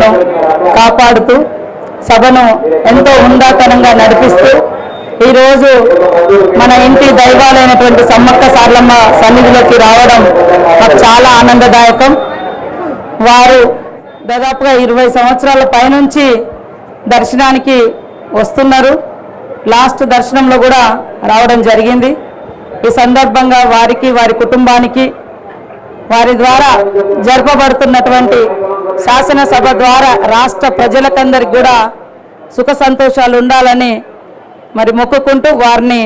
మర్యాదలను కాపాడుతూ సభను ఎంతో హుందాతనంగా నడిపిస్తూ ఈరోజు మన ఇంటి దైవాలైనటువంటి సమ్మక్క సారలమ్మ సన్నిధిలోకి రావడం నాకు చాలా ఆనందదాయకం. వారు దాదాపుగా 20 సంవత్సరాల పైనుంచి దర్శనానికి వస్తున్నారు. లాస్ట్ దర్శనంలో కూడా రావడం జరిగింది. ఈ సందర్భంగా వారికి, వారి కుటుంబానికి, వారి ద్వారా జరపబడుతున్నటువంటి శాసనసభ ద్వారా రాష్ట్ర ప్రజలకందరికి కూడా సుఖ సంతోషాలు ఉండాలని మరి మొక్కుకుంటూ వారిని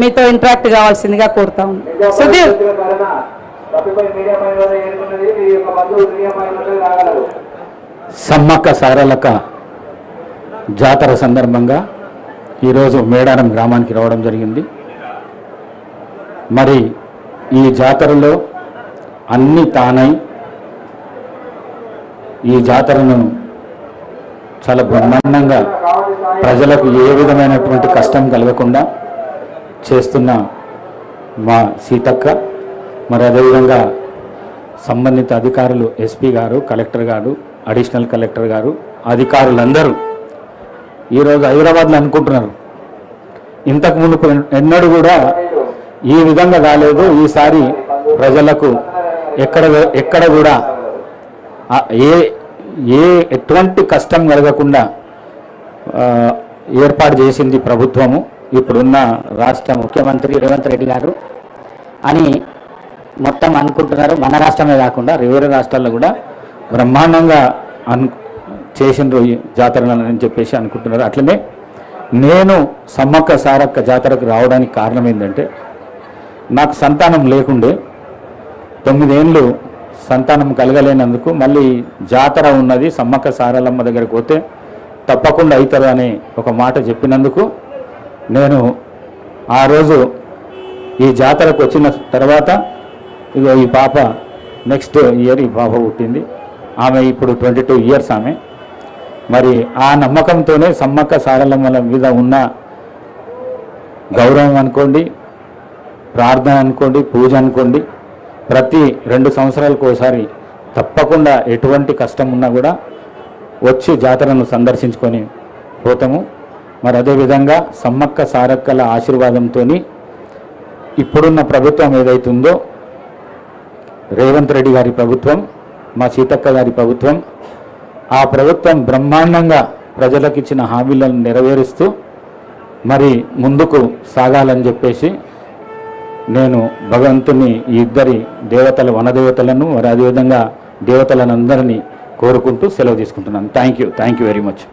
మీతో ఇంటరాక్ట్ కావాల్సిందిగా కోరుతా ఉన్నాను. సుధీర్, సమ్మక్క సారలక్క జాతర సందర్భంగా ఈరోజు మేడారం గ్రామానికి రావడం జరిగింది. మరి ఈ జాతరలో అన్ని తానై ఈ జాతరను చాలా బ్రహ్మాండంగా ప్రజలకు ఏ విధమైనటువంటి కష్టం కలగకుండా చేస్తున్న మా సీతక్క, మరి అదేవిధంగా సంబంధిత అధికారులు ఎస్పీ గారు, కలెక్టర్ గారు, అడిషనల్ కలెక్టర్ గారు, అధికారులందరూ ఈరోజు హైదరాబాద్లో అనుకుంటున్నారు. ఇంతకు మునుపు ఎన్నడూ కూడా ఈ విధంగా కాలేదు. ఈసారి ప్రజలకు ఎక్కడ కూడా ఎటువంటి కష్టం కలగకుండా ఏర్పాటు చేసింది ప్రభుత్వము, ఇప్పుడున్న రాష్ట్ర ముఖ్యమంత్రి రేవంత్ రెడ్డి గారు అని మొత్తం అనుకుంటున్నారు. మన రాష్ట్రమే కాకుండా వేరే రాష్ట్రాల్లో కూడా బ్రహ్మాండంగా చేసిండ్రు ఈ జాతరలను అని చెప్పేసి అనుకుంటున్నారు. అట్లనే నేను సమ్మక్క సారక్క జాతరకు రావడానికి కారణం ఏంటంటే, నాకు సంతానం లేకుండే 9 ఏళ్ళు సంతానం కలగలేనందుకు మళ్ళీ జాతర ఉన్నది, సమ్మక్క సారలమ్మ దగ్గరికి పోతే తప్పకుండా అవుతారు అని ఒక మాట చెప్పినందుకు నేను ఆ రోజు ఈ జాతరకు వచ్చిన తర్వాత ఇగో ఈ పాప నెక్స్ట్ ఇయర్ ఈ పాప పుట్టింది. ఆమె ఇప్పుడు 22 ఇయర్స్ ఆమె. మరి ఆ నమ్మకంతోనే సమ్మక్క సారలమ్మల మీద ఉన్న గౌరవం అనుకోండి, ప్రార్థన అనుకోండి, పూజ అనుకోండి, ప్రతి 2 సంవత్సరాలకు ఒకసారి తప్పకుండా ఎటువంటి కష్టం ఉన్నా కూడా వచ్చి జాతరను సందర్శించుకొని పోతాము. మరి అదేవిధంగా సమ్మక్క సారక్కల ఆశీర్వాదంతో ఇప్పుడున్న ప్రభుత్వం ఏదైతుందో రేవంత్ రెడ్డి గారి ప్రభుత్వం, మా సీతక్క గారి ప్రభుత్వం, ఆ ప్రభుత్వం బ్రహ్మాండంగా ప్రజలకు ఇచ్చిన హామీలను నెరవేరుస్తూ మరి ముందుకు సాగాలని చెప్పేసి నేను భగవంతుని ఈ ఇద్దరి దేవతల వనదేవతలను మరి అదేవిధంగా దేవతలను అందరినీ కోరుకుంటూ సెలవు తీసుకుంటున్నాను. Thank you very much.